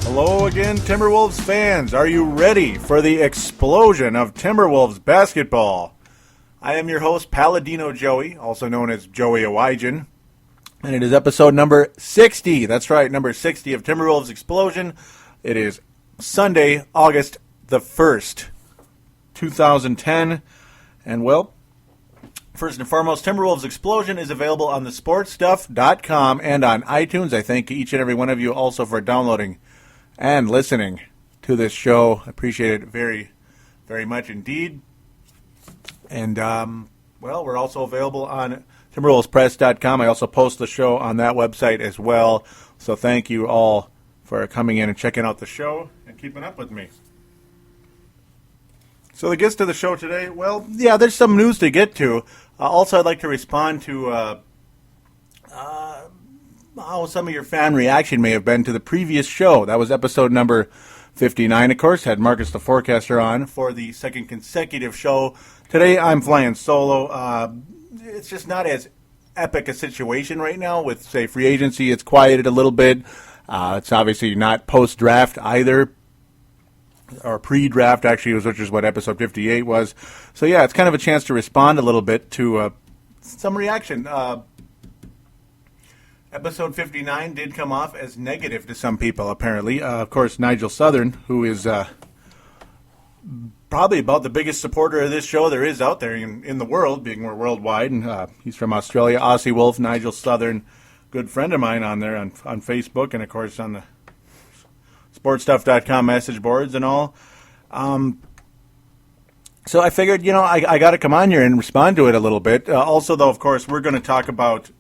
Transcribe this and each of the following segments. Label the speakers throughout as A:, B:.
A: Hello again, Timberwolves fans. Are you ready for the explosion of Timberwolves basketball? I am your host, Paladino Joey, also known as Joey Owijan, and it is episode number 60. That's right, number 60 of Timberwolves Explosion. It is Sunday, August the 1st, 2010, and well, first and foremost, Timberwolves Explosion is available on thesportstuff.com and on iTunes. I thank each and every one of you also for downloading and listening to this show. I appreciate it very, very much indeed. And, we're also available on TimberwolvesPress.com. I also post the show on that website as well. So thank you all for coming in and checking out the show and keeping up with me. So the gist of the show today, well, yeah, there's some news to get to. Also, I'd like to respond to how some of your fan reaction may have been to the previous show. That was episode number 59, of course. Had Marcus the Forecaster on for the second consecutive show. Today, I'm flying solo. It's just not as epic a situation right now with, say, free agency. It's quieted a little bit. It's obviously not post-draft either, or pre-draft, actually, which is what episode 58 was. So, yeah, it's kind of a chance to respond a little bit to some reaction. Episode 59 did come off as negative to some people, apparently. Of course, Nigel Southern, who is probably about the biggest supporter of this show there is out there in the world, being we're worldwide, and he's from Australia. Aussie Wolf, Nigel Southern, good friend of mine on there on Facebook, and, of course, on the sportstuff.com message boards and all. So I figured, I got to come on here and respond to it a little bit. Also, though, of course, we're going to talk about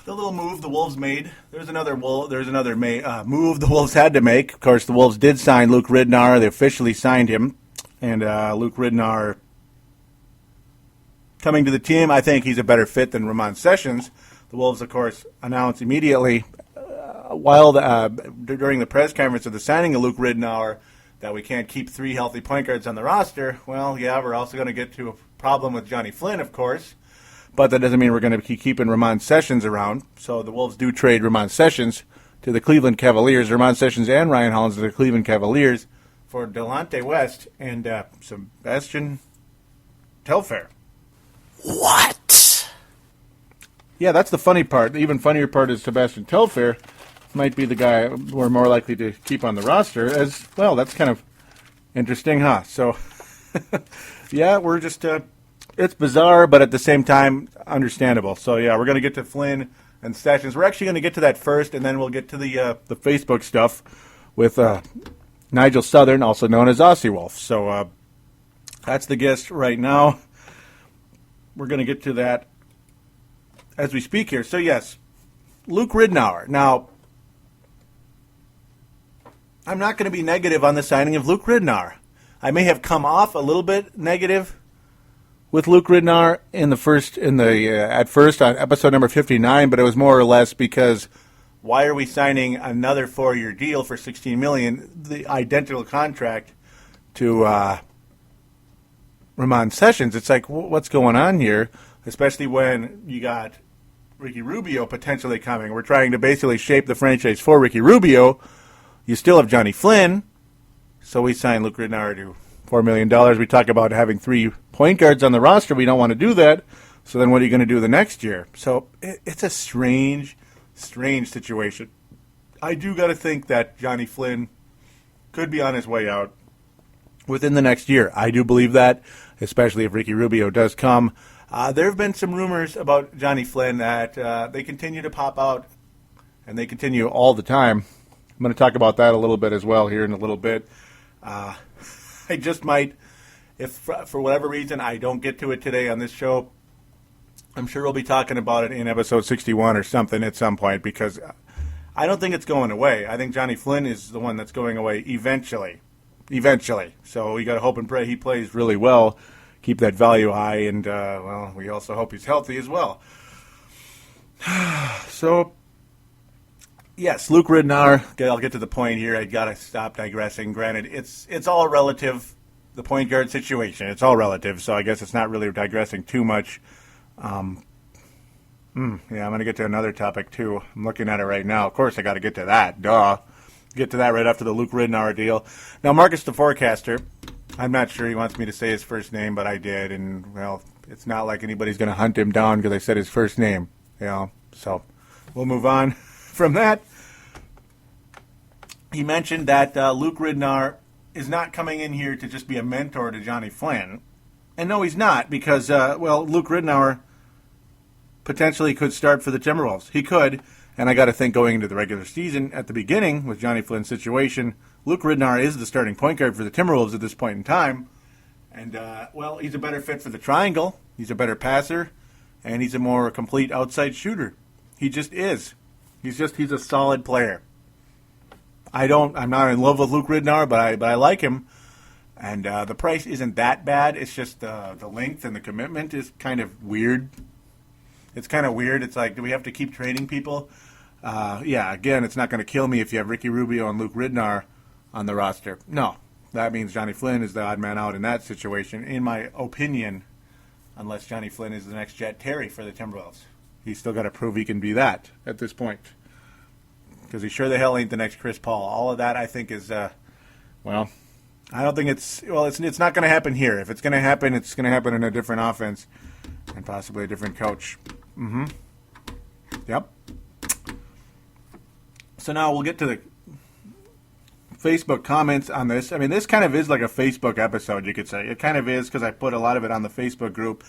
A: the little move the Wolves made. There's another move the Wolves had to make. Of course, the Wolves did sign Luke Ridnour. They officially signed him. And Luke Ridnour coming to the team, I think he's a better fit than Ramon Sessions. The Wolves, of course, announced immediately during the press conference of the signing of Luke Ridnour that we can't keep three healthy point guards on the roster. Well, yeah, we're also going to get to a problem with Johnny Flynn, of course. But that doesn't mean we're going to keep keeping Ramon Sessions around. So the Wolves do trade Ramon Sessions to the Cleveland Cavaliers. Ramon Sessions and Ryan Hollins to the Cleveland Cavaliers for Delonte West and Sebastian Telfair.
B: What?
A: Yeah, that's the funny part. The even funnier part is Sebastian Telfair might be the guy we're more likely to keep on the roster as well. That's kind of interesting, huh? So, yeah, we're just... it's bizarre, but at the same time, understandable. So, yeah, we're going to get to Flynn and Sessions. We're actually going to get to that first, and then we'll get to the Facebook stuff with Nigel Southern, also known as Aussie Wolf. So that's the gist right now. We're going to get to that as we speak here. So, yes, Luke Ridnour. Now, I'm not going to be negative on the signing of Luke Ridnour. I may have come off a little bit negative with Luke Ridnour at first on episode number 59, but it was more or less because why are we signing another 4-year deal for $16 million, the identical contract to Ramon Sessions? It's like, what's going on here? Especially when you got Ricky Rubio potentially coming. We're trying to basically shape the franchise for Ricky Rubio. You still have Johnny Flynn, so we signed Luke Ridnour to $4 million. We talk about having 3 point guards on the roster. We don't want to do that. So then what are you going to do the next year? So it's a strange situation. I do got to think that Johnny Flynn could be on his way out within the next year. I do believe that, especially if Ricky Rubio does come. There have been some rumors about Johnny Flynn that they continue to pop out, and they continue all the time. I'm going to talk about that a little bit as well here in a little bit. I just might, if for whatever reason I don't get to it today on this show, I'm sure we'll be talking about it in episode 61 or something at some point, because I don't think it's going away. I think Johnny Flynn is the one that's going away eventually. So we got to hope and pray he plays really well, keep that value high, and, we also hope he's healthy as well. So, yes, Luke Ridnour, I'll get to the point here. I got to stop digressing. Granted, it's all relative, the point guard situation. It's all relative, so I guess it's not really digressing too much. I'm going to get to another topic, too. I'm looking at it right now. Of course, I got to get to that. Duh. get to that right after the Luke Ridnour deal. Now, Marcus the Forecaster, I'm not sure he wants me to say his first name, but I did. And, well, it's not like anybody's going to hunt him down because I said his first name. So we'll move on from that. He mentioned that Luke Ridnour is not coming in here to just be a mentor to Johnny Flynn. And no, he's not, because, Luke Ridnour potentially could start for the Timberwolves. He could, and I got to think going into the regular season at the beginning with Johnny Flynn's situation, Luke Ridnour is the starting point guard for the Timberwolves at this point in time. And, he's a better fit for the triangle. He's a better passer, and he's a more complete outside shooter. He just is. He's a solid player. I'm not in love with Luke Ridnour, but I like him. And the price isn't that bad. It's just the length and the commitment is kind of weird. It's kind of weird. It's like, do we have to keep trading people? Again, it's not going to kill me if you have Ricky Rubio and Luke Ridnour on the roster. No, that means Johnny Flynn is the odd man out in that situation, in my opinion, unless Johnny Flynn is the next Jet Terry for the Timberwolves. He's still got to prove he can be that at this point. Because he sure the hell ain't the next Chris Paul. All of that, I think, is, I don't think it's not going to happen here. If it's going to happen, it's going to happen in a different offense and possibly a different coach. Yep. So now we'll get to the Facebook comments on this. I mean, this kind of is like a Facebook episode, you could say. It kind of is because I put a lot of it on the Facebook group.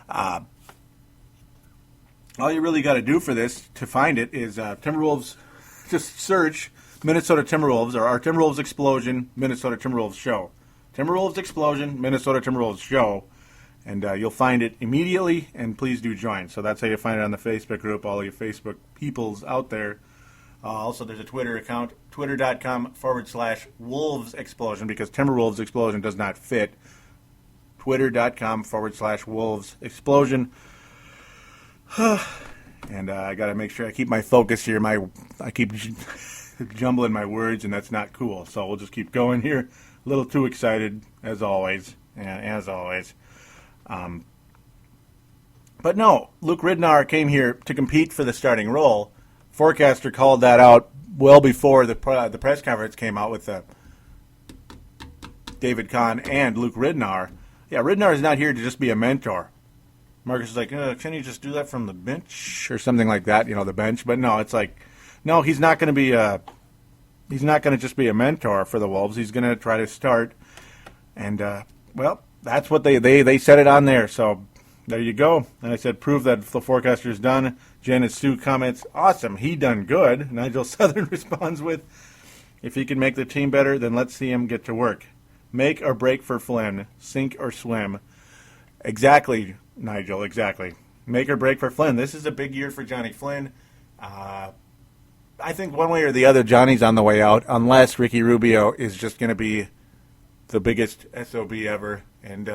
A: All you really got to do for this to find it is Timberwolves. Just search Minnesota Timberwolves or our Timberwolves Explosion Minnesota Timberwolves Show. Timberwolves Explosion Minnesota Timberwolves Show. And you'll find it immediately, and please do join. So that's how you find it on the Facebook group, all you Facebook peoples out there. Also, there's a Twitter account, twitter.com/Wolves Explosion, because Timberwolves Explosion does not fit. Twitter.com/Wolves Explosion. And I got to make sure I keep my focus here. I keep jumbling my words, and that's not cool. So we'll just keep going here. A little too excited, as always. But no, Luke Ridnour came here to compete for the starting role. Forecaster called that out well before the press conference came out with David Kahn and Luke Ridnour. Yeah, Ridnour is not here to just be a mentor. Marcus is like, can you just do that from the bench or something like that? The bench. But no, it's like, no, he's not going to be he's not going to just be a mentor for the Wolves. He's going to try to start. And that's what they said it on there. So there you go. And I said, prove that the forecaster's done. Janice Sue comments, awesome, he done good. Nigel Southern responds with, if he can make the team better, then let's see him get to work. Make or break for Flynn. Sink or swim. Exactly, Nigel, exactly. Make or break for Flynn. This is a big year for Johnny Flynn. I think one way or the other, Johnny's on the way out, unless Ricky Rubio is just going to be the biggest SOB ever and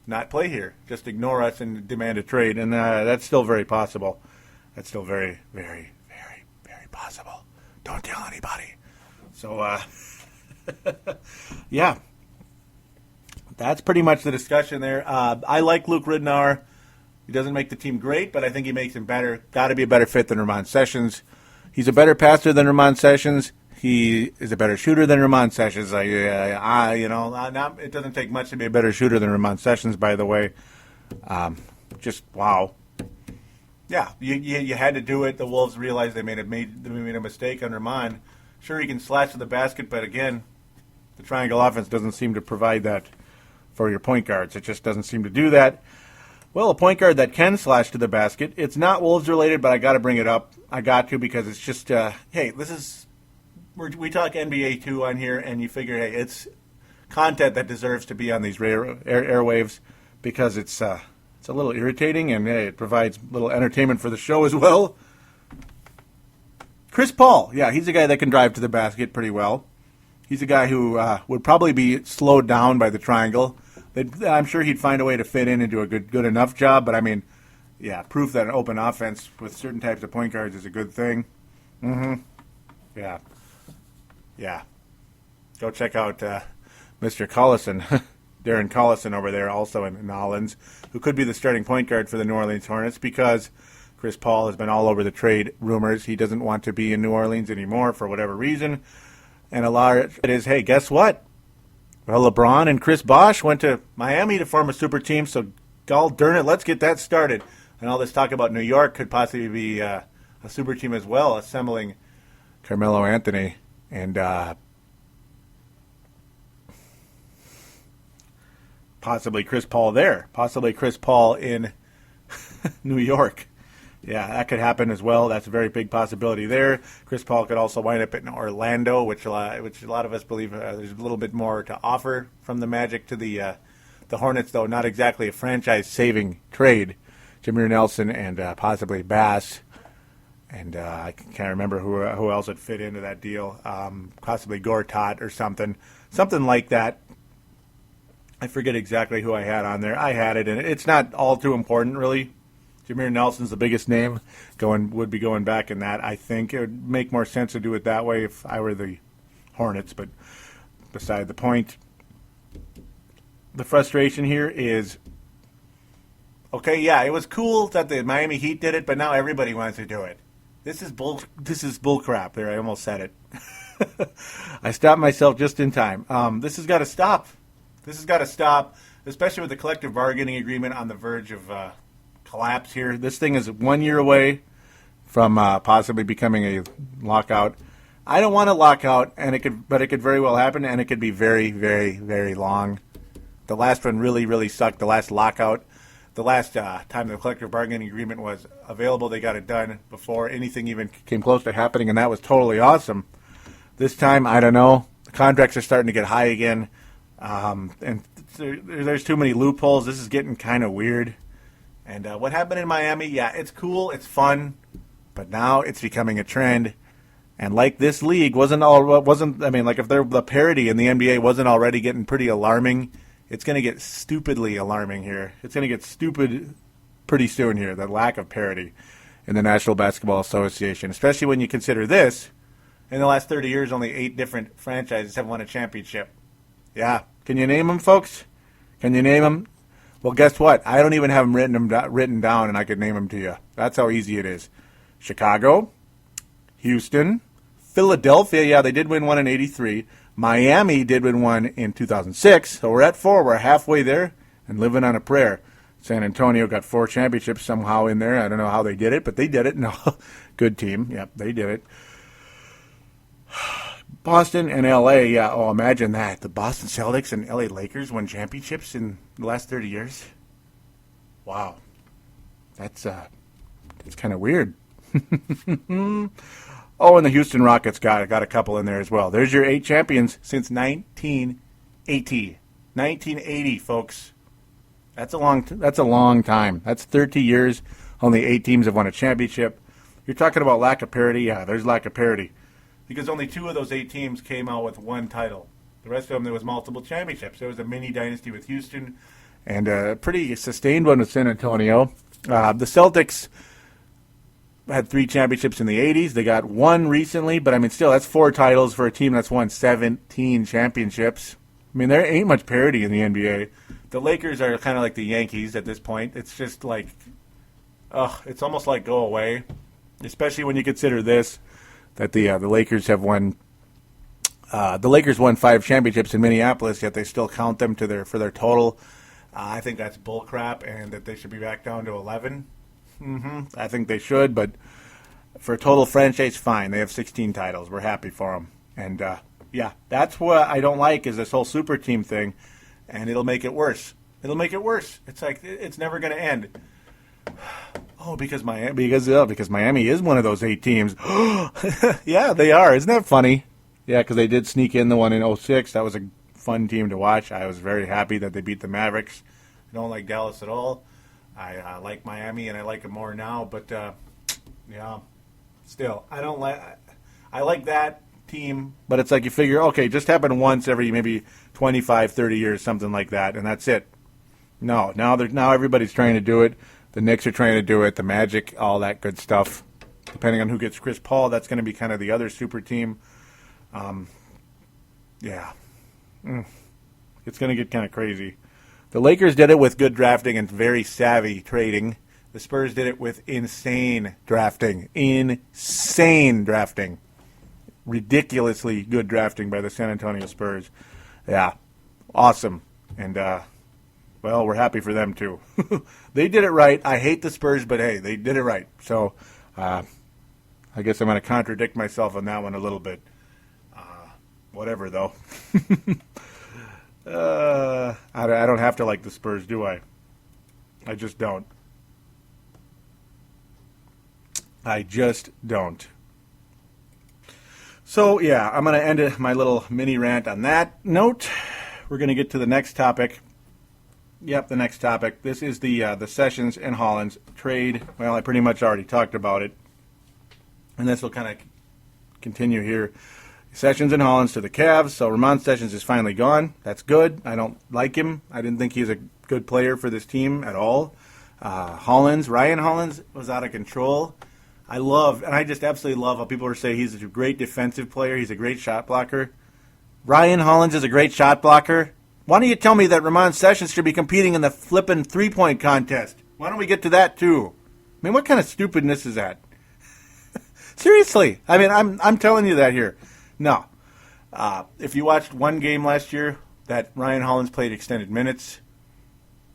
A: not play here. Just ignore us and demand a trade. And that's still very possible. That's still very, very, very, very possible. Don't tell anybody. So, yeah. That's pretty much the discussion there. I like Luke Ridnour. He doesn't make the team great, but I think he makes him better. Got to be a better fit than Ramon Sessions. He's a better passer than Ramon Sessions. He is a better shooter than Ramon Sessions. It doesn't take much to be a better shooter than Ramon Sessions, by the way. Just wow. Yeah, you had to do it. The Wolves realized they made a mistake on Ramon. Sure, he can slash to the basket, but again, the triangle offense doesn't seem to provide that for your point guards. It just doesn't seem to do that. Well, a point guard that can slash to the basket. It's not Wolves related, but I got to bring it up. I got to because it's just hey, we talk NBA too on here, and you figure, hey, it's content that deserves to be on these airwaves because it's a little irritating, and hey, it provides a little entertainment for the show as well. Chris Paul, yeah, he's a guy that can drive to the basket pretty well. He's a guy who would probably be slowed down by the triangle. I'm sure he'd find a way to fit in and do a good enough job, but I mean, yeah, proof that an open offense with certain types of point guards is a good thing. Yeah. Go check out Mr. Collison, Darren Collison over there, also in Nolens, who could be the starting point guard for the New Orleans Hornets because Chris Paul has been all over the trade rumors. He doesn't want to be in New Orleans anymore for whatever reason. And a lot of it is, hey, guess what? Well, LeBron and Chris Bosh went to Miami to form a super team, so gall darn it, let's get that started. And all this talk about New York could possibly be a super team as well, assembling Carmelo Anthony and possibly Chris Paul there. Possibly Chris Paul in New York. Yeah, that could happen as well. That's a very big possibility there. Chris Paul could also wind up in Orlando, which a lot of us believe there's a little bit more to offer from the Magic to the Hornets, though not exactly a franchise-saving trade. Jameer Nelson and possibly Bass, and I can't remember who else would fit into that deal. Possibly Gortat or something like that. I forget exactly who I had on there. I had it, and it's not all too important, really. Jameer Nelson's the biggest name. Would be going back in that. I think it would make more sense to do it that way if I were the Hornets, but beside the point. The frustration here is, okay, yeah, it was cool that the Miami Heat did it, but now everybody wants to do it. This is bull crap. There, I almost said it. I stopped myself just in time. This has got to stop. This has got to stop, especially with the collective bargaining agreement on the verge of collapse here. This thing is 1 year away from possibly becoming a lockout. I don't want a lockout, but it could very well happen, and it could be very, very, very long. The last one really, really sucked. The last lockout, the last time the collective bargaining agreement was available, they got it done before anything even came close to happening, and that was totally awesome. This time, I don't know. The contracts are starting to get high again, and there's too many loopholes. This is getting kind of weird. And what happened in Miami, yeah, it's cool, it's fun, but now it's becoming a trend. And like this league if the parity in the NBA wasn't already getting pretty alarming, it's going to get stupidly alarming here. It's going to get stupid pretty soon here, the lack of parity in the National Basketball Association, especially when you consider this. In the last 30 years, only 8 different franchises have won a championship. Yeah. Can you name them, folks? Can you name them? Well, guess what? I don't even have them written down, and I could name them to you. That's how easy it is. Chicago, Houston, Philadelphia. Yeah, they did win one in '83. Miami did win one in 2006. So we're at 4. We're halfway there and living on a prayer. San Antonio got 4 championships somehow in there. I don't know how they did it, but they did it. No, good team. Yep, they did it. Boston and L.A., yeah, oh, imagine that. The Boston Celtics and L.A. Lakers won championships in the last 30 years. Wow. That's kind of weird. Oh, and the Houston Rockets got a couple in there as well. There's your 8 champions since 1980. 1980, folks. That's a long time. That's 30 years. Only 8 teams have won a championship. You're talking about lack of parity? Yeah, there's lack of parity. Because only 2 of those 8 teams came out with 1 title. The rest of them, there was multiple championships. There was a mini dynasty with Houston and a pretty sustained one with San Antonio. The Celtics had 3 championships in the 80s. They got 1 recently, but I mean, still, that's 4 titles for a team that's won 17 championships. I mean, there ain't much parity in the NBA. The Lakers are kind of like the Yankees at this point. It's just like, it's almost like go away, especially when you consider this. That the Lakers have won. The Lakers won 5 championships in Minneapolis, yet they still count them for their total. I think that's bullcrap, and that they should be back down to 11. I think they should, but for a total franchise, fine. They have 16 titles. We're happy for them, and yeah, that's what I don't like is this whole super team thing, and it'll make it worse. It'll make it worse. It's like it's never going to end. Oh, because Miami is one of those 8 teams. Yeah, they are. Isn't that funny? Yeah, because they did sneak in the one in '06. That was a fun team to watch. I was very happy that they beat the Mavericks. I don't like Dallas at all. I like Miami, and I like them more now. But, yeah, still, I don't like – I like that team. But it's like you figure, okay, just happen once every maybe 25, 30 years, something like that, and that's it. No, now everybody's trying to do it. The Knicks are trying to do it, the Magic, all that good stuff. Depending on who gets Chris Paul, that's going to be kind of the other super team. Yeah. It's going to get kind of crazy. The Lakers did it with good drafting and very savvy trading. The Spurs did it with insane drafting. Insane drafting. ridiculously good drafting by the San Antonio Spurs. Yeah, awesome. And, well, we're happy for them, too. They did it right. I hate the Spurs, but, hey, they did it right. So, I guess I'm going to contradict myself on that one a little bit. Whatever, though. I don't have to like the Spurs, do I? I just don't. I just don't. So, yeah, I'm going to end my little mini rant on that note. We're going to get to the next topic. Yep, the next topic. This is the Sessions and Hollins trade. Well, I pretty much already talked about it. And this will kind of continue here. Sessions and Hollins to the Cavs. So Ramon Sessions is finally gone. That's good. I don't like him. I didn't think he was a good player for this team at all. Ryan Hollins was out of control. I just absolutely love how people are saying he's a great defensive player. He's a great shot blocker. Ryan Hollins is a great shot blocker. Why don't you tell me that Ramon Sessions should be competing in the flippin' three-point contest? Why don't we get to that, too? I mean, what kind of stupidness is that? Seriously. I mean, I'm telling you that here. No. If you watched one game last year that Ryan Hollins played extended minutes,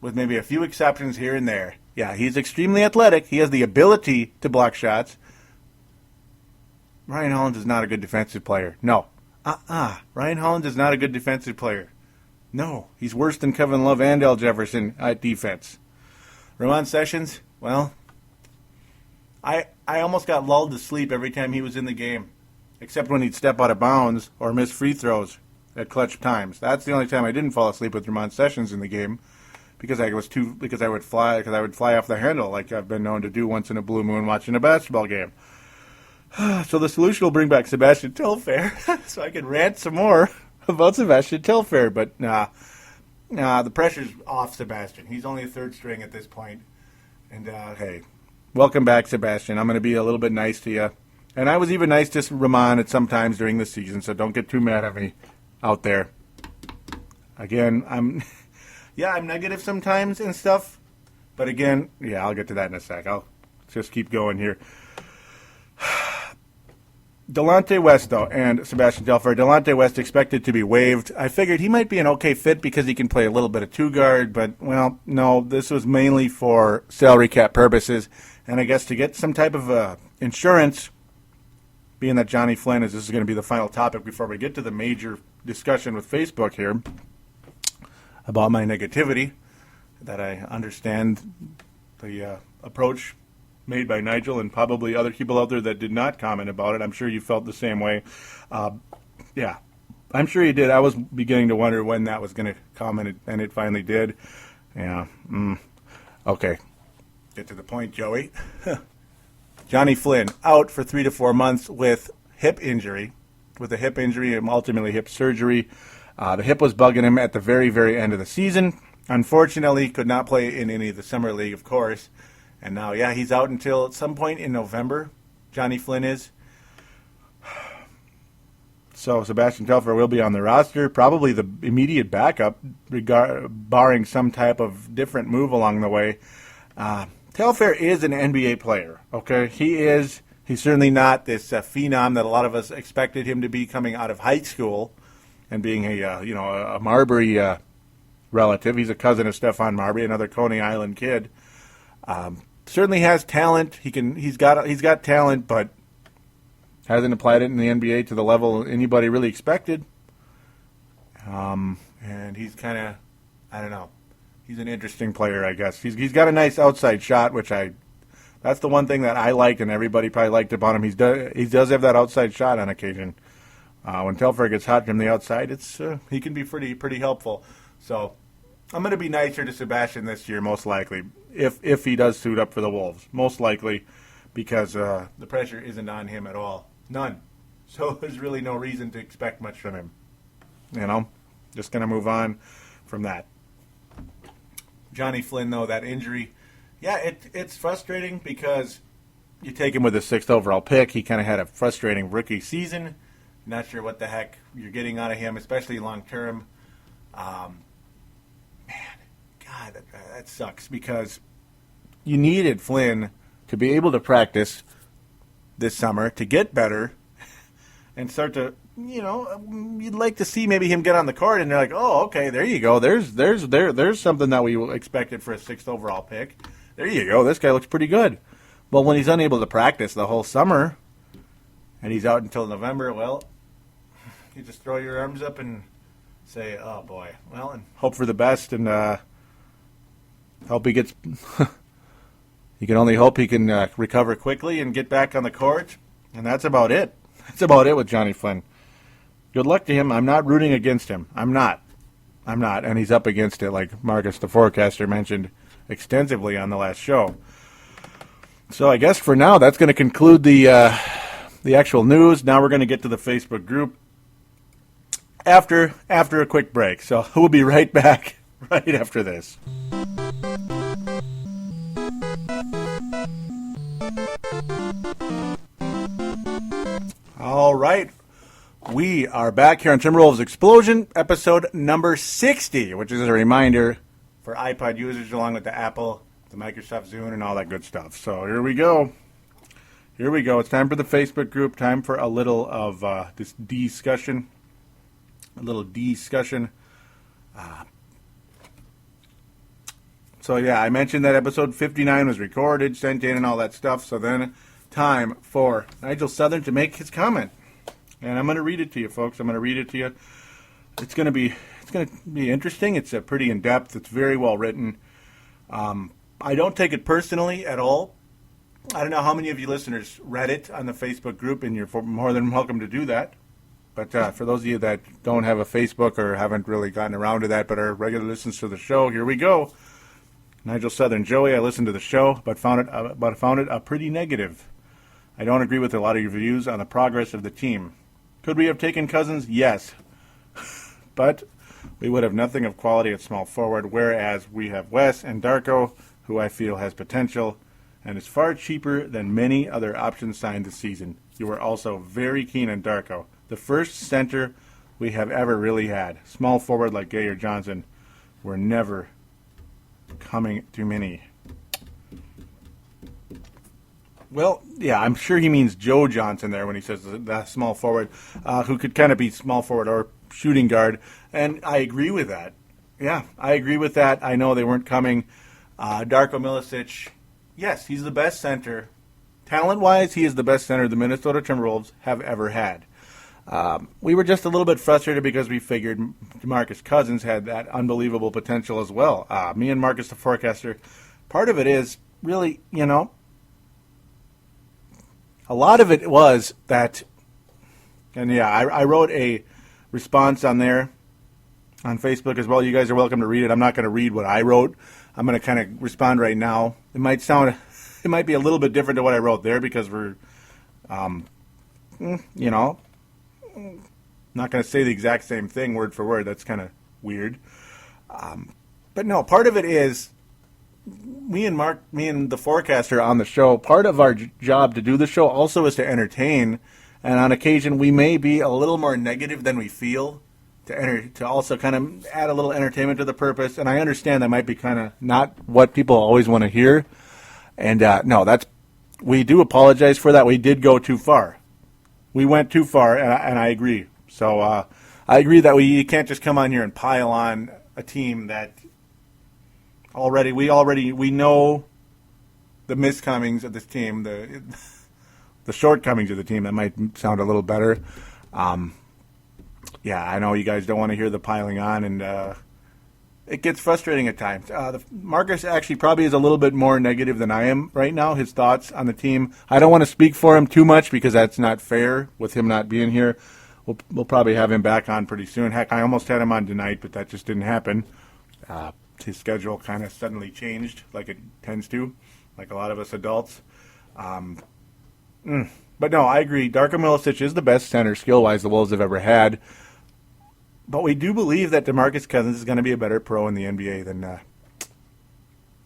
A: with maybe a few exceptions here and there, yeah, he's extremely athletic. He has the ability to block shots. Ryan Hollins is not a good defensive player. No. Ryan Hollins is not a good defensive player. No. He's worse than Kevin Love and Al Jefferson at defense. Ramon Sessions, well, I almost got lulled to sleep every time he was in the game, except when he'd step out of bounds or miss free throws at clutch times. That's the only time I didn't fall asleep with Ramon Sessions in the game, because I would fly off the handle like I've been known to do once in a blue moon watching a basketball game. So the solution will bring back Sebastian Telfair, so I can rant some more about Sebastian Telfair. But the pressure's off Sebastian. He's only a third string at this point. And hey, welcome back, Sebastian. I'm going to be a little bit nice to you. And I was even nice to Ramon at some times during the season, so don't get too mad at me out there. Again, I'm negative sometimes and stuff. But again, I'll get to that in a sec. I'll just keep going here. Delonte West, though, and Sebastian Telfair. Delonte West expected to be waived. I figured he might be an okay fit because he can play a little bit of two-guard, but, well, no, this was mainly for salary cap purposes. And I guess to get some type of insurance, being that Johnny Flynn this is going to be the final topic before we get to the major discussion with Facebook here about my negativity, that I understand the approach made by Nigel and probably other people out there that did not comment about it. I'm sure you felt the same way. I'm sure you did. I was beginning to wonder when that was going to come, and it finally did. Yeah. Okay. Get to the point, Joey. Johnny Flynn out for 3 to 4 months with a hip injury and ultimately hip surgery. The hip was bugging him at the very, very end of the season. Unfortunately, could not play in any of the summer league, of course. And now, he's out until at some point in November. Johnny Flynn is. So Sebastian Telfair will be on the roster, probably the immediate backup, barring some type of different move along the way. Telfair is an NBA player, okay? He is. He's certainly not this phenom that a lot of us expected him to be coming out of high school and being a Marbury relative. He's a cousin of Stephon Marbury, another Coney Island kid. Certainly has talent. He's got talent, but hasn't applied it in the NBA to the level anybody really expected. And he's kind of, I don't know. He's an interesting player, I guess. He's got a nice outside shot, that's the one thing that I liked and everybody probably liked about him. He does have that outside shot on occasion. When Telfair gets hot from the outside, he can be pretty helpful. So I'm going to be nicer to Sebastian this year, most likely, if he does suit up for the Wolves. Most likely, because the pressure isn't on him at all. None. So there's really no reason to expect much from him. Just going to move on from that. Johnny Flynn, though, that injury, it's frustrating because you take him with the 6th overall pick. He kind of had a frustrating rookie season. Not sure what the heck you're getting out of him, especially long term. That sucks because you needed Flynn to be able to practice this summer to get better and start to, you'd like to see maybe him get on the court, and they're like, oh, okay, there you go. There's something that we expected for a 6th overall pick. There you go. This guy looks pretty good. Well, when he's unable to practice the whole summer, and he's out until November, well, you just throw your arms up and say, oh, boy. Well, and hope for the best, and hope he gets... you can only hope he can recover quickly and get back on the court, and that's about it. That's about it with Johnny Flynn. Good luck to him. I'm not rooting against him. I'm not. And he's up against it, like Marcus the Forecaster mentioned extensively on the last show. So I guess for now, that's going to conclude the actual news. Now we're going to get to the Facebook group after a quick break. So we'll be right back right after this. All right. We are back here on Timberwolves Explosion, episode number 60, which is a reminder for iPod users along with the Apple, the Microsoft Zune, and all that good stuff. So here we go. It's time for the Facebook group, time for a little of this discussion. So yeah, I mentioned that episode 59 was recorded, sent in, and all that stuff. So then time for Nigel Southern to make his comment. And I'm going to read it to you, folks. It's going to be interesting. It's pretty in-depth. It's very well written. I don't take it personally at all. I don't know how many of you listeners read it on the Facebook group, and you're more than welcome to do that. But for those of you that don't have a Facebook or haven't really gotten around to that but are regular listeners to the show, here we go. Nigel Southern, Joey, I listened to the show, but found it pretty negative. I don't agree with a lot of your views on the progress of the team. Could we have taken Cousins? Yes. But we would have nothing of quality at small forward, whereas we have Wes and Darko, who I feel has potential and is far cheaper than many other options signed this season. You were also very keen on Darko, the first center we have ever really had. Small forward like Gay or Johnson were never coming to many. Well, yeah, I'm sure he means Joe Johnson there when he says the small forward, who could kind of be small forward or shooting guard, and I agree with that. Yeah, I agree with that. I know they weren't coming. Darko Milicic, yes, he's the best center. Talent-wise, he is the best center the Minnesota Timberwolves have ever had. We were just a little bit frustrated because we figured DeMarcus Cousins had that unbelievable potential as well. Me and Marcus the Forecaster, part of it is really, a lot of it was that, and yeah, I wrote a response on there on Facebook as well. You guys are welcome to read it. I'm not going to read what I wrote. I'm going to kind of respond right now. It might be a little bit different to what I wrote there because we're, not going to say the exact same thing word for word. That's kind of weird. But no, part of it is me and the Forecaster on the show, part of our job to do the show also is to entertain, and on occasion we may be a little more negative than we feel to also kind of add a little entertainment to the purpose, and I understand that might be kind of not what people always want to hear, and we do apologize for that. We did go too far. We went too far, and I agree. So I agree that you can't just come on here and pile on a team that we know the miscomings of this team, the shortcomings of the team. That might sound a little better. Yeah, I know you guys don't want to hear the piling on, and it gets frustrating at times. Marcus actually probably is a little bit more negative than I am right now, his thoughts on the team. I don't want to speak for him too much because that's not fair with him not being here. We'll probably have him back on pretty soon. Heck, I almost had him on tonight, but that just didn't happen. His schedule kind of suddenly changed, like it tends to, like a lot of us adults. But no, I agree. Darko Milicic is the best center skill-wise the Wolves have ever had. But we do believe that DeMarcus Cousins is going to be a better pro in the NBA than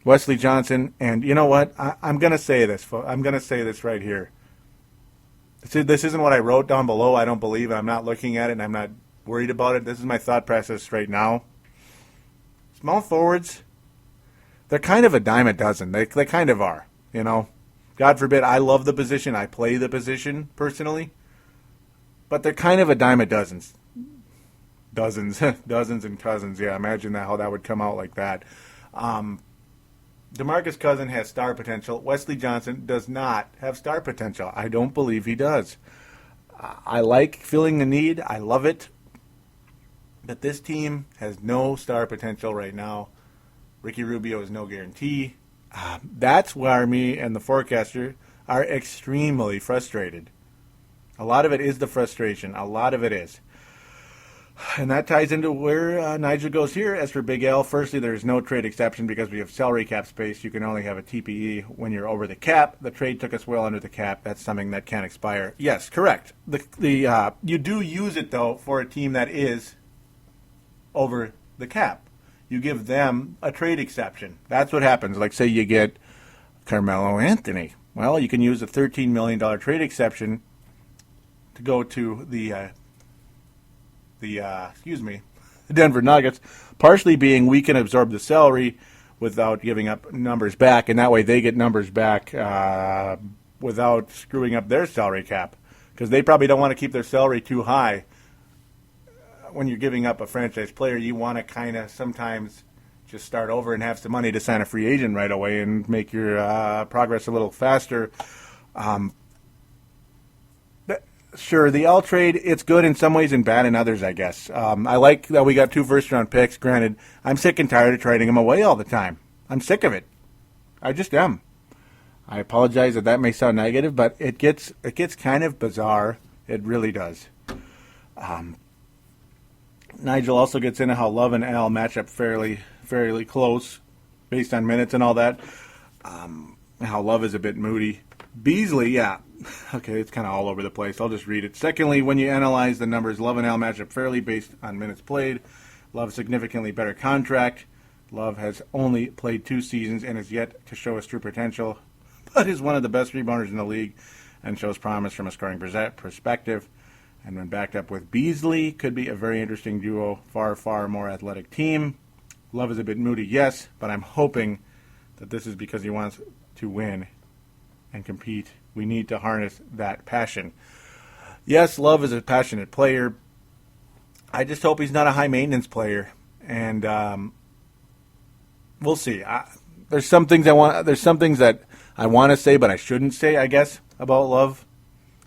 A: Wesley Johnson. And you know what? I'm going to say this. I'm going to say this right here. This isn't what I wrote down below. I don't believe it. I'm not looking at it, and I'm not worried about it. This is my thought process right now. Small forwards, they're kind of a dime a dozen. They kind of are, God forbid, I love the position. I play the position personally. but they're kind of a dime a dozen. Dozens, dozens and cousins. Yeah, imagine that, how that would come out like that. DeMarcus Cousins has star potential. Wesley Johnson does not have star potential. I don't believe he does. I like filling the need. I love it. But this team has no star potential right now. Ricky Rubio is no guarantee. That's where me and the forecaster are extremely frustrated. A lot of it is the frustration. A lot of it is. And that ties into where Nigel goes here. As for Big L, firstly, there's no trade exception because we have salary cap space. You can only have a TPE when you're over the cap. The trade took us well under the cap. That's something that can't expire. Yes, correct. You do use it, though, for a team that is over the cap. You give them a trade exception. That's what happens. Like, say you get Carmelo Anthony. Well, you can use a $13 million trade exception to go to the Denver Nuggets, partially being we can absorb the salary without giving up numbers back, and that way they get numbers back without screwing up their salary cap, because they probably don't want to keep their salary too high. When you're giving up a franchise player, you want to kind of sometimes just start over and have some money to sign a free agent right away and make your progress a little faster. Sure, the L trade, it's good in some ways and bad in others, I guess. I like that we got 2 first-round picks. Granted, I'm sick and tired of trading them away all the time. I'm sick of it. I just am. I apologize that may sound negative, but it gets kind of bizarre. It really does. Nigel also gets into how Love and Al match up fairly close based on minutes and all that. How Love is a bit moody. Beasley, yeah. Okay, it's kind of all over the place. I'll just read it. Secondly, when you analyze the numbers, Love and Al match up fairly based on minutes played. Love significantly better contract. Love has only played 2 seasons and is yet to show his true potential, but is one of the best rebounders in the league and shows promise from a scoring perspective. And when backed up with Beasley, could be a very interesting duo, far more athletic team. Love is a bit moody, yes, but I'm hoping that this is because he wants to win and compete. We need to harness that passion. Yes, Love is a passionate player. I just hope he's not a high-maintenance player. And we'll see. There's some things that I want to say, but I shouldn't say, I guess, about Love.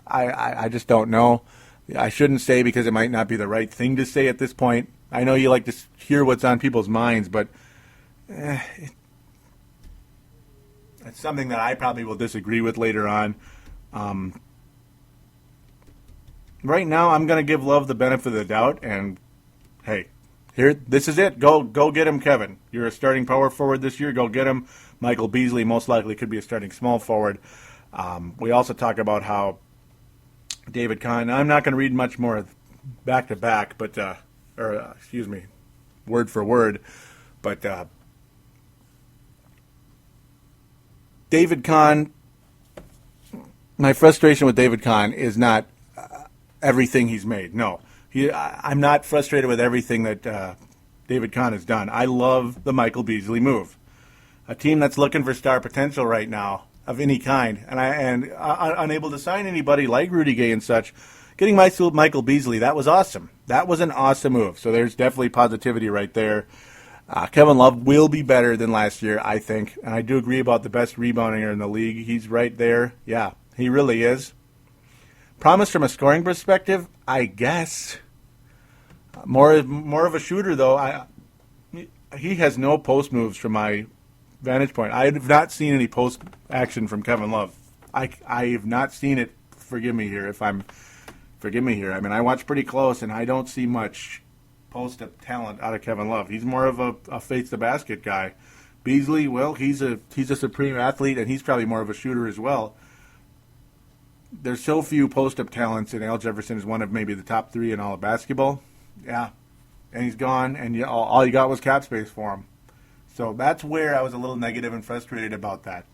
A: I just don't know. I shouldn't say because it might not be the right thing to say at this point. I know you like to hear what's on people's minds, but it's something that I probably will disagree with later on. Right now, I'm going to give Love the benefit of the doubt, and hey, this is it. Go get him, Kevin. You're a starting power forward this year. Go get him. Michael Beasley most likely could be a starting small forward. We also talk about how David Kahn. I'm not going to read much more back to back, but word for word, but David Kahn. My frustration with David Kahn is not everything he's made. No, I'm not frustrated with everything that David Kahn has done. I love the Michael Beasley move. A team that's looking for star potential right now of any kind, and unable to sign anybody like Rudy Gay and such. Getting Michael Beasley, that was awesome. That was an awesome move. So there's definitely positivity right there. Kevin Love will be better than last year, I think. And I do agree about the best rebounder in the league. He's right there. Yeah, he really is. Promise from a scoring perspective, I guess. More of a shooter, though. He has no post moves from my vantage point. I have not seen any post action from Kevin Love. I have not seen it. Forgive me here. I mean, I watch pretty close, and I don't see much post-up talent out of Kevin Love. He's more of a face-the-basket guy. Beasley, well, he's a supreme athlete, and he's probably more of a shooter as well. There's so few post-up talents, and Al Jefferson is one of maybe the top 3 in all of basketball. Yeah, and he's gone, and all you got was cap space for him. So that's where I was a little negative and frustrated about that.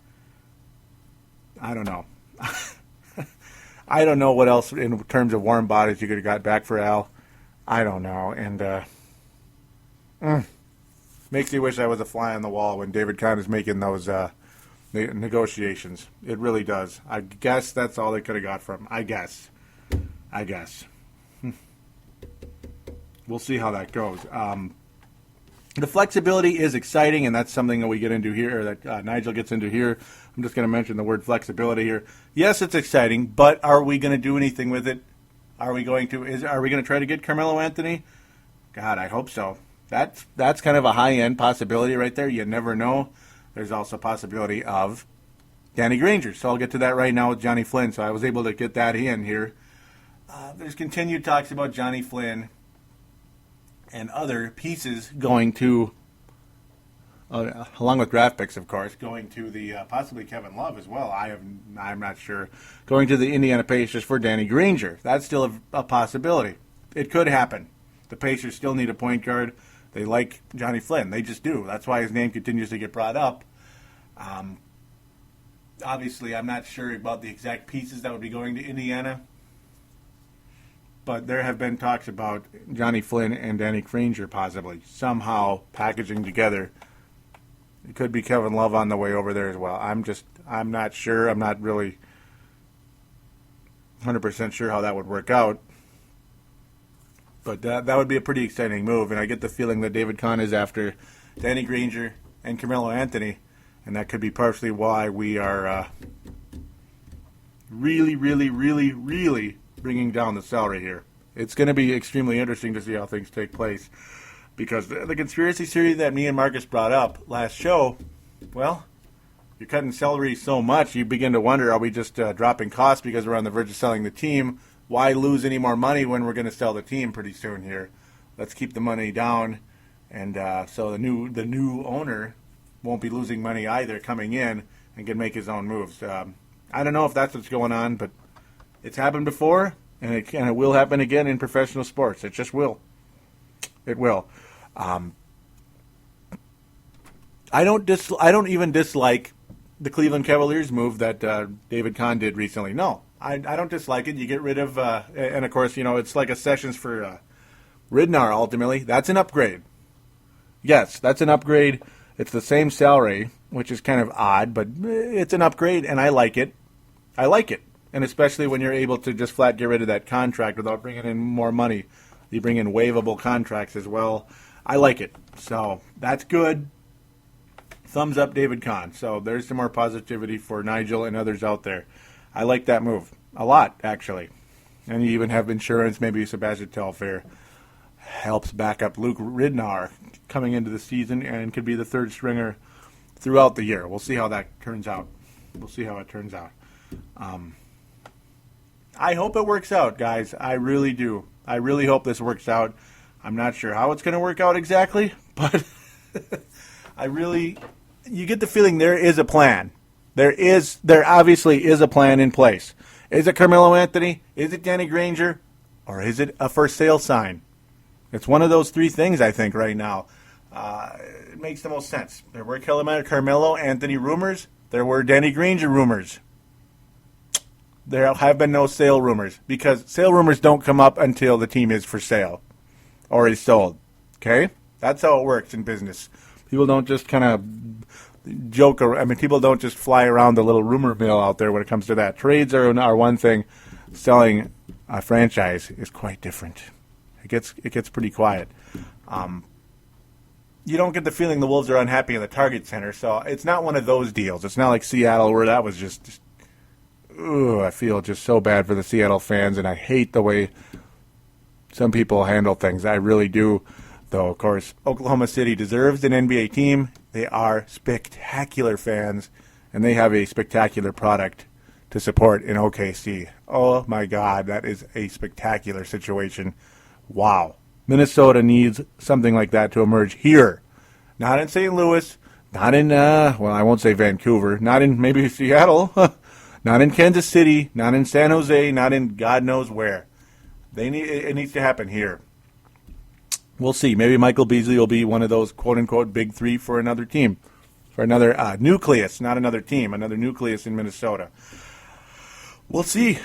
A: I don't know. I don't know what else in terms of warm bodies you could have got back for Al. I don't know. And makes me wish I was a fly on the wall when David Kahn is making those negotiations. It really does. I guess that's all they could have got from him. I guess. we'll see how that goes. The flexibility is exciting, and that's something that we get into here, or that Nigel gets into here. I'm just going to mention the word flexibility here. Yes, it's exciting, but are we going to do anything with it? Are we going to try to get Carmelo Anthony? God, I hope so. That's kind of a high-end possibility right there. You never know. There's also a possibility of Danny Granger. So I'll get to that right now with Johnny Flynn. So I was able to get that in here. There's continued talks about Johnny Flynn and other pieces going to, along with draft picks, of course, going to the possibly Kevin Love as well. I'm not sure. Going to the Indiana Pacers for Danny Granger. That's still a possibility. It could happen. The Pacers still need a point guard. They like Johnny Flynn. They just do. That's why his name continues to get brought up. Obviously, I'm not sure about the exact pieces that would be going to Indiana. But there have been talks about Johnny Flynn and Danny Granger possibly somehow packaging together. It could be Kevin Love on the way over there as well. I'm not sure. I'm not really 100% sure how that would work out. But that would be a pretty exciting move. And I get the feeling that David Kahn is after Danny Granger and Carmelo Anthony. And that could be partially why we are really, really, really, really bringing down the salary here. It's going to be extremely interesting to see how things take place, because the conspiracy theory that me and Marcus brought up last show, well, you're cutting salary so much, you begin to wonder, are we just dropping costs because we're on the verge of selling the team? Why lose any more money when we're going to sell the team pretty soon here? Let's keep the money down, and so the new owner won't be losing money either coming in and can make his own moves. I don't know if that's what's going on, but it's happened before, and it will happen again in professional sports. It just will. It will. I don't even dislike the Cleveland Cavaliers move that David Kahn did recently. No, I don't dislike it. You get rid of, and of course, it's like a Sessions for Ridnour ultimately. That's an upgrade. Yes, that's an upgrade. It's the same salary, which is kind of odd, but it's an upgrade, and I like it. I like it. And especially when you're able to just flat get rid of that contract without bringing in more money. You bring in waivable contracts as well. I like it. So that's good. Thumbs up, David Kahn. So there's some more positivity for Nigel and others out there. I like that move a lot, actually. And you even have insurance. Maybe Sebastian Telfair helps back up Luke Ridnour coming into the season and could be the third stringer throughout the year. We'll see how that turns out. We'll see how it turns out. I hope it works out, guys. I really do. I really hope this works out. I'm not sure how it's going to work out exactly, but you get the feeling there is a plan. There obviously is a plan in place. Is it Carmelo Anthony? Is it Danny Granger? Or is it a for sale sign? It's one of those three things, I think, right now. It makes the most sense. There were Carmelo Anthony rumors. There were Danny Granger rumors. There have been no sale rumors, because sale rumors don't come up until the team is for sale or is sold. Okay? That's how it works in business. People don't just kind of joke around. I mean, people don't just fly around the little rumor mill out there when it comes to that. Trades are one thing. Selling a franchise is quite different. It gets pretty quiet. You don't get the feeling the Wolves are unhappy in the Target Center, so it's not one of those deals. It's not like Seattle where that was just I feel just so bad for the Seattle fans, and I hate the way some people handle things. I really do. Though, of course, Oklahoma City deserves an NBA team. They are spectacular fans, and they have a spectacular product to support in OKC. Oh, my God, that is a spectacular situation. Wow. Minnesota needs something like that to emerge here. Not in St. Louis, not in, I won't say Vancouver, not in maybe Seattle, not in Kansas City, not in San Jose, not in God knows where. It needs to happen here. We'll see. Maybe Michael Beasley will be one of those quote-unquote big three for another team, for another nucleus, not another team, another nucleus in Minnesota. We'll see.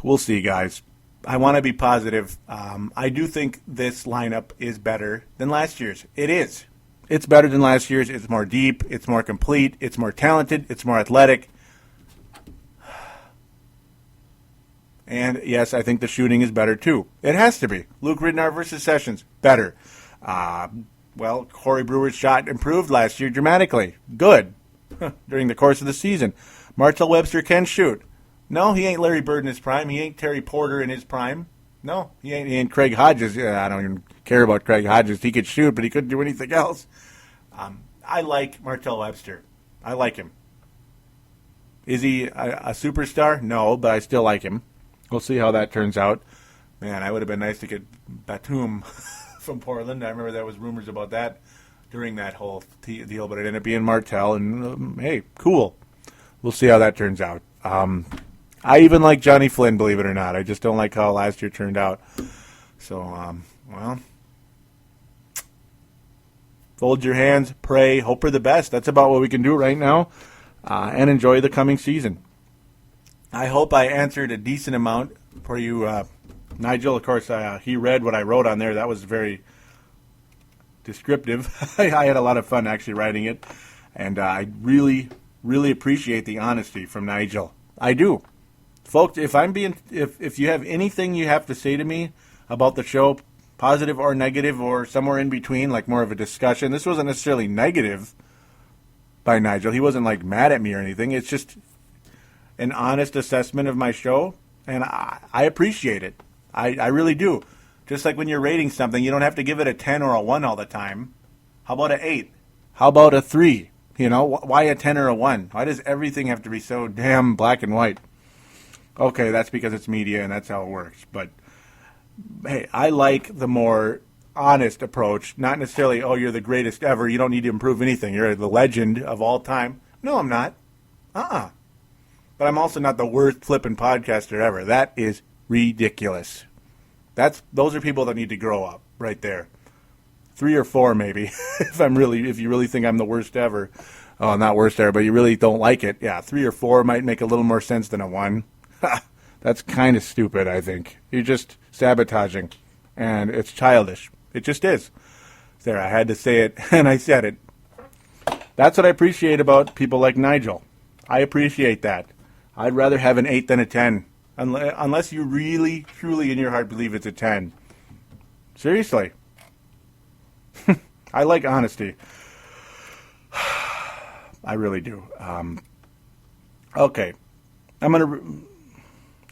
A: We'll see, guys. I want to be positive. I do think this lineup is better than last year's. It is. It's better than last year's. It's more deep. It's more complete. It's more talented. It's more athletic. And yes, I think the shooting is better too. It has to be. Luke Ridnour versus Sessions, better. Well, Corey Brewer's shot improved last year dramatically. Good. During the course of the season. Martell Webster can shoot. No, he ain't Larry Bird in his prime. He ain't Terry Porter in his prime. No, he ain't Craig Hodges. I don't even care about Craig Hodges. He could shoot, but he couldn't do anything else. I like Martell Webster. I like him. Is he a superstar? No, but I still like him. We'll see how that turns out. Man, I would have been nice to get Batum from Portland. I remember there was rumors about that during that whole deal, but it ended up being Martell. And, hey, cool. We'll see how that turns out. I even like Johnny Flynn, believe it or not. I just don't like how last year turned out. So, well, fold your hands, pray, hope for the best. That's about what we can do right now, and enjoy the coming season. I hope I answered a decent amount for you, Nigel. Of course, he read what I wrote on there. That was very descriptive. I had a lot of fun actually writing it, and I really, really appreciate the honesty from Nigel. I do. Folks, if you have anything you have to say to me about the show, positive or negative or somewhere in between, like more of a discussion, this wasn't necessarily negative by Nigel. He wasn't like mad at me or anything. It's just an honest assessment of my show, and I appreciate it. I really do. Just like when you're rating something, you don't have to give it a 10 or a 1 all the time. How about an 8? How about a 3? You know, why a 10 or a 1? Why does everything have to be so damn black and white? Okay, that's because it's media and that's how it works. But, hey, I like the more honest approach. Not necessarily, oh, you're the greatest ever. You don't need to improve anything. You're the legend of all time. No, I'm not. But I'm also not the worst flipping podcaster ever. That is ridiculous. Those are people that need to grow up right there. 3 or 4 maybe, if you really think I'm the worst ever. Oh, not worst ever, but you really don't like it. Yeah, 3 or 4 might make a little more sense than a 1. That's kind of stupid, I think. You're just sabotaging, and it's childish. It just is. There, I had to say it, and I said it. That's what I appreciate about people like Nigel. I appreciate that. I'd rather have an 8 than a 10, unless you really, truly in your heart believe it's a 10. Seriously. I like honesty. I really do. Okay. I'm going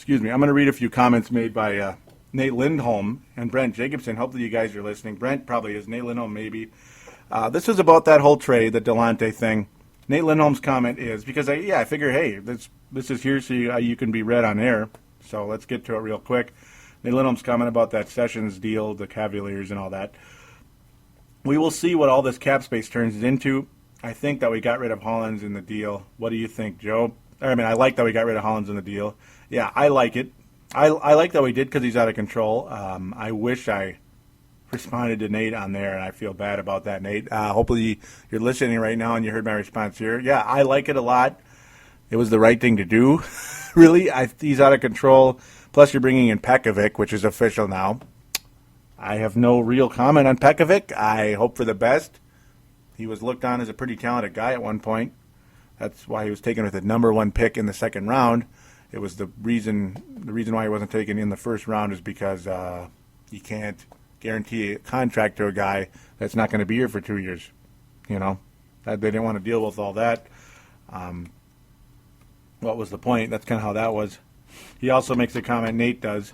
A: to read a few comments made by Nate Lindholm and Brent Jacobson. Hopefully you guys are listening. Brent probably is. Nate Lindholm maybe. This is about that whole trade, the Delonte thing. Nate Lindholm's comment is, because I figure, hey, this is here so you can be read on air. So let's get to it real quick. Nate Lindholm's comment about that Sessions deal, the Cavaliers and all that. We will see what all this cap space turns into. I think that we got rid of Hollins in the deal. What do you think, Joe? I like that we got rid of Hollins in the deal. Yeah, I like it. I like that we did because he's out of control. I wish I responded to Nate on there, and I feel bad about that, Nate. Hopefully you're listening right now and you heard my response here. Yeah, I like it a lot. It was the right thing to do. Really, he's out of control. Plus, you're bringing in Pekovic, which is official now. I have no real comment on Pekovic. I hope for the best. He was looked on as a pretty talented guy at one point. That's why he was taken with the number 1 pick in the second round. It was the reason why he wasn't taken in the first round is because you can't guarantee a contract to a guy that's not going to be here for 2 years. You know, they didn't want to deal with all that. What was the point? That's kind of how that was. He also makes a comment, Nate does,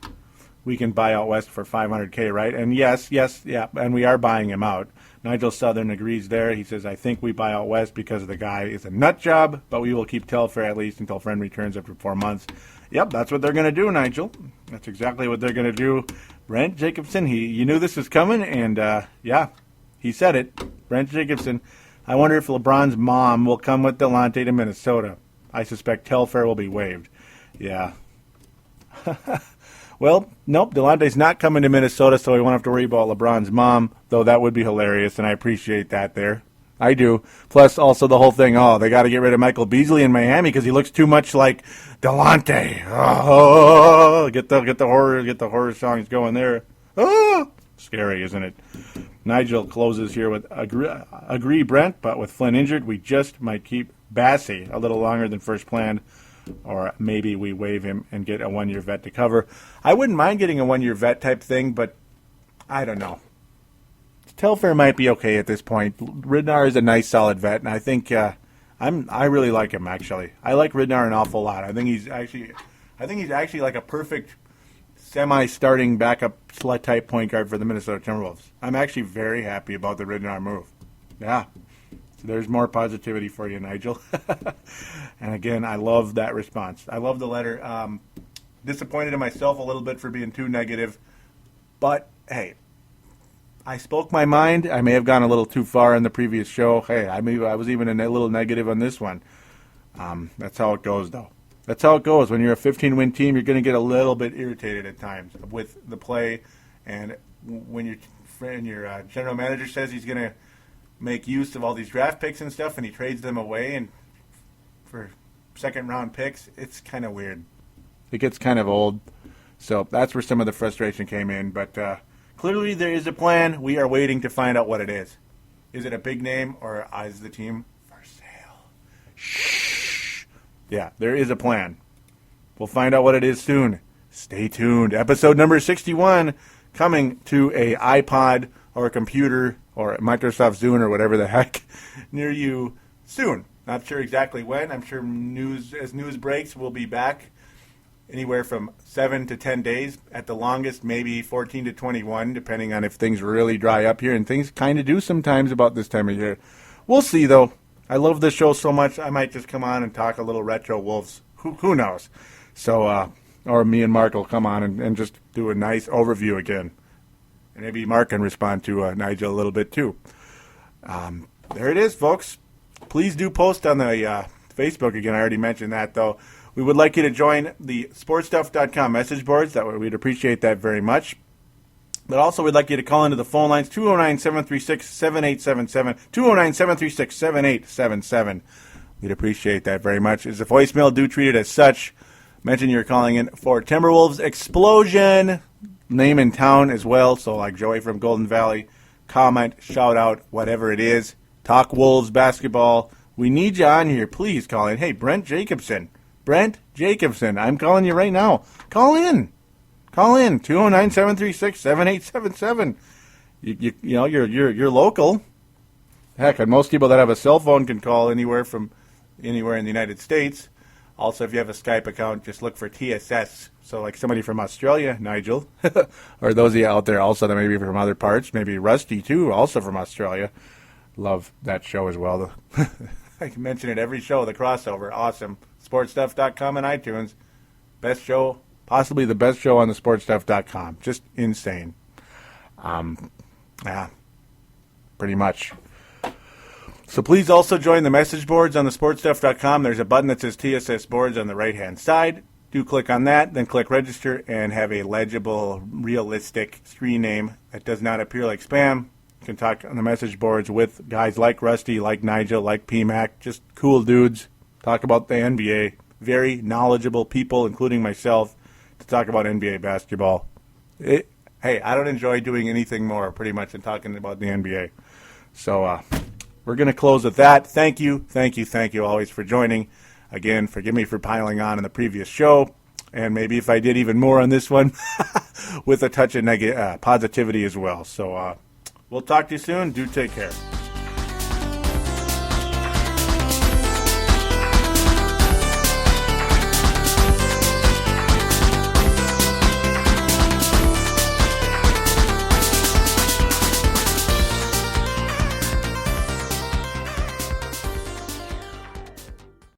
A: we can buy out West for $500K, right? And yes, yeah, and we are buying him out. Nigel Southern agrees there. He says, I think we buy out West because the guy is a nut job, but we will keep Telfair at least until Friend returns after 4 months. Yep, that's what they're going to do, Nigel. That's exactly what they're going to do. Brent Jacobson, you knew this was coming, and yeah, he said it. Brent Jacobson, I wonder if LeBron's mom will come with Delonte to Minnesota. I suspect Telfair will be waived. Yeah. Well, nope, Delonte's not coming to Minnesota, so we won't have to worry about LeBron's mom, though that would be hilarious, and I appreciate that there. I do. Plus, also the whole thing, they got to get rid of Michael Beasley in Miami because he looks too much like Delonte. Oh, get the horror songs going there. Oh, scary, isn't it? Nigel closes here with, agree, Brent, but with Flynn injured, we just might keep Bassey a little longer than first planned. or maybe we waive him and get a 1-year vet to cover. I wouldn't mind getting a 1-year vet type thing, but I don't know. Telfair might be okay at this point. Ridnar is a nice, solid vet, and I think I really like him. Actually, I like Ridnar an awful lot. I think he's actually like a perfect semi-starting backup slut type point guard for the Minnesota Timberwolves. I'm actually very happy about the Ridnar move. Yeah. So there's more positivity for you, Nigel. And again, I love that response. I love the letter. Disappointed in myself a little bit for being too negative. But, hey, I spoke my mind. I may have gone a little too far in the previous show. Hey, I was even a little negative on this one. That's how it goes, though. That's how it goes. When you're a 15-win team, you're going to get a little bit irritated at times with the play. And when your general manager says he's going to make use of all these draft picks and stuff, and he trades them away and for second-round picks, it's kind of weird. It gets kind of old. So that's where some of the frustration came in. But clearly there is a plan. We are waiting to find out what it is. Is it a big name, or is the team for sale? Shh. Yeah, there is a plan. We'll find out what it is soon. Stay tuned. Episode number 61 coming to a iPod or a computer or Microsoft Zune or whatever the heck near you soon. Not sure exactly when. I'm sure as news breaks, we'll be back anywhere from 7 to 10 days. At the longest, maybe 14 to 21, depending on if things really dry up here. And things kind of do sometimes about this time of year. We'll see, though. I love this show so much, I might just come on and talk a little retro Wolves. Who knows? So, or me and Mark will come on and just do a nice overview again. And maybe Mark can respond to Nigel a little bit, too. There it is, folks. Please do post on the Facebook again. I already mentioned that, though. We would like you to join the sportstuff.com message boards. We'd appreciate that very much. But also, we'd like you to call into the phone lines, 209-736-7877, 209-736-7877. We'd appreciate that very much. It's a voicemail. Do treat it as such. Mention you're calling in for Timberwolves Explosion. Name and town as well. So like Joey from Golden Valley. Comment, shout out, whatever it is. Talk Wolves basketball. We need you on here. Please call in. Hey, Brent Jacobson, I'm calling you right now. Call in. 209-736-7877. You know, you're local. Heck, and most people that have a cell phone can call anywhere from anywhere in the United States. Also, if you have a Skype account, just look for TSS. So like somebody from Australia, Nigel, or those of you out there also that may be from other parts, maybe Rusty too, also from Australia. Love that show as well. I can mention it every show, the crossover. Awesome. Sportstuff.com and iTunes. Best show, possibly the best show on the sportstuff.com. Just insane. Yeah, pretty much. So please also join the message boards on the sportstuff.com. There's a button that says TSS boards on the right-hand side. Do click on that, then click register and have a legible, realistic screen name that does not appear like spam. You can talk on the message boards with guys like Rusty, like Nigel, like PMAC, just cool dudes. Talk about the NBA. Very knowledgeable people, including myself, to talk about NBA basketball. Hey, I don't enjoy doing anything more, pretty much, than talking about the NBA. So we're going to close with that. Thank you always for joining. Again, forgive me for piling on in the previous show, and maybe if I did even more on this one, with a touch of positivity as well. So we'll talk to you soon. Do take care.